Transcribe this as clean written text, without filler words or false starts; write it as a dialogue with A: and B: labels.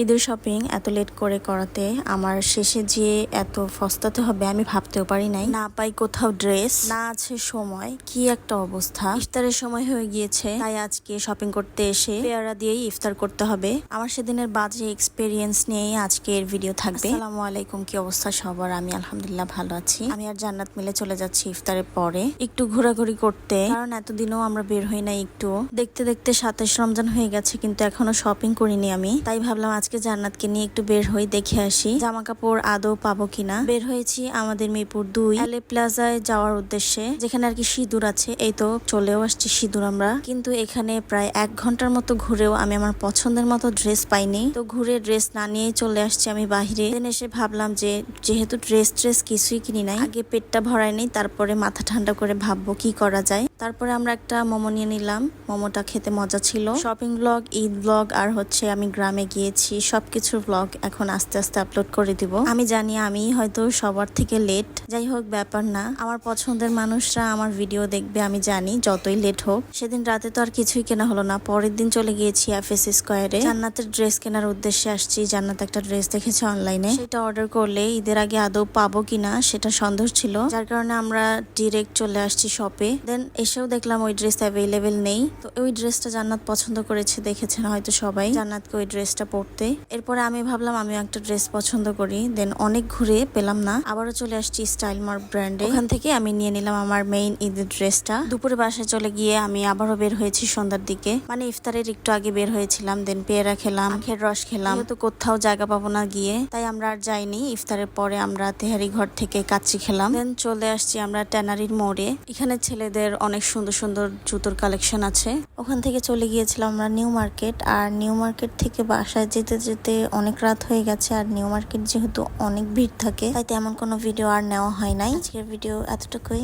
A: ঈদের শপিং এত লেট করে করাতে আমার শেষে যে এত ফস্তাতে হবে আমি ভাবতেও পারি নাই। না পাই কোথাও ড্রেস, না আছে সময়, কি একটা অবস্থা। ইফতারের সময় হয়ে গিয়েছে, তাই আজকে শপিং করতে এসে পেয়ারা দিয়েই ইফতার করতে হবে। আমার সেদিনের বাজে এক্সপিরিয়েন্স নিয়েই আজকের ভিডিও থাকবে। আসসালামু আলাইকুম, কি অবস্থা সবার? আমি আলহামদুলিল্লাহ ভালো আছি। আমি আর জান্নাত মিলে চলে যাচ্ছি ইফতারের পরে একটু ঘোরাঘুরি করতে, কারণ এতদিনও আমরা বের হই না। একটু দেখতে দেখতে 27 রমজান হয়ে গেছে, কিন্তু এখনো শপিং করিনি আমি। তাই ভাবলাম আজকে জান্নাতকে নিয়ে একটু বের হই, দেখে আসি জামা কাপড় আদৌ পাবো কিনা। বের হয়েছি আমাদের মিরপুর 2 এলএ প্লাজায় যাওয়ার উদ্দেশ্যে, যেখানে আর কি সিঁদুর আছে। এই তো চলেও আসছি সিঁদুর আমরা, কিন্তু এখানে প্রায় 1 ঘন্টার মতো ঘুরেও আমি আমার পছন্দের মতো ড্রেস পাইনি। তো ঘুরে ড্রেস না নিয়েই চলে আসছি আমি বাহিরে। দেন এসে ভাবলাম যে যেহেতু ড্রেস কিছুই কিনি নাই, আগে পেটটা ভরাই নেই, তারপরে মাথা ঠান্ডা করে ভাববো কি করা যায়। তারপরে আমরা একটা মোমো নিয়ে নিলাম। মোমোটা খেতে মজা ছিল। শপিং ব্লগ, ঈদ ব্লগ, আর হচ্ছে আমি গ্রামে গিয়েছি, সবকিছুর ব্লগ এখন আস্তে আস্তে আপলোড করে দিব। আমি জানি আমি হয়তো সবার থেকে লেট, যাই হোক ব্যাপার না। আমার পছন্দের মানুষরা আমার ভিডিও দেখবে আমি জানি, যতই লেট হোক। সেদিন রাতে তো আর কিছুই কেনা হলো না। পরের দিন চলে গিয়েছি এফএস স্কয়ারে, জান্নাতের ড্রেস কেনার উদ্দেশ্যে আসছি। জান্নাত একটা ড্রেস দেখেছে অনলাইনে, সেটা অর্ডার করলে ঈদের আগে আদৌ পাবো কিনা সেটা সন্দেহ ছিল, যার কারণে আমরা ডিরেক্ট চলে আসছি শপে। দেন এসেও দেখলাম ওই ড্রেস অ্যাভেলেবেল নেই। তো ওই ড্রেসটা জান্নাত পছন্দ করেছে, দেখেছেন হয়তো সবাই জান্নাতকে ওই ড্রেসটা পরতে। এরপরে আমি ভাবলাম আমিও একটা ড্রেস পছন্দ করি। দেন অনেক ঘুরে পেলাম না, আবারও চলে আসছি স্টাইল মার্ক ব্র্যান্ডে। ওখান থেকে আমি নিয়ে নিলাম আমার মেইন ঈদের ড্রেসটা। দুপুরে বাসায় চলে গিয়ে আমি আবারও বের হয়েছি সন্ধ্যার দিকে, মানে ইফতারের একটু আগে বের হয়েছিলাম। দেন পেয়ারা খেলাম, আখের রস খেলাম। তো কোথাও জায়গা পাবো না গিয়ে, তাই আমরা আর যাইনি। ইফতারের পরে আমরা তেহারি ঘর থেকে কাচ্চি খেলাম। দেন চলে আসছি আমরা ট্যানারির মোড়ে। এখানে ছেলেদের অনেক সুন্দর সুন্দর জুতোর কালেকশন আছে। ওখান থেকে চলে গিয়েছিলাম আমরা নিউ মার্কেট। আর নিউ মার্কেট থেকে বাসায় যেতে যেতে অনেক রাত হয়ে গেছে। আর নিউ মার্কেট যেহেতু অনেক ভিড় থাকে, তাই তেমন কোনো ভিডিও আর নেওয়া হয় নাই। আজকের ভিডিও এতটুকুই।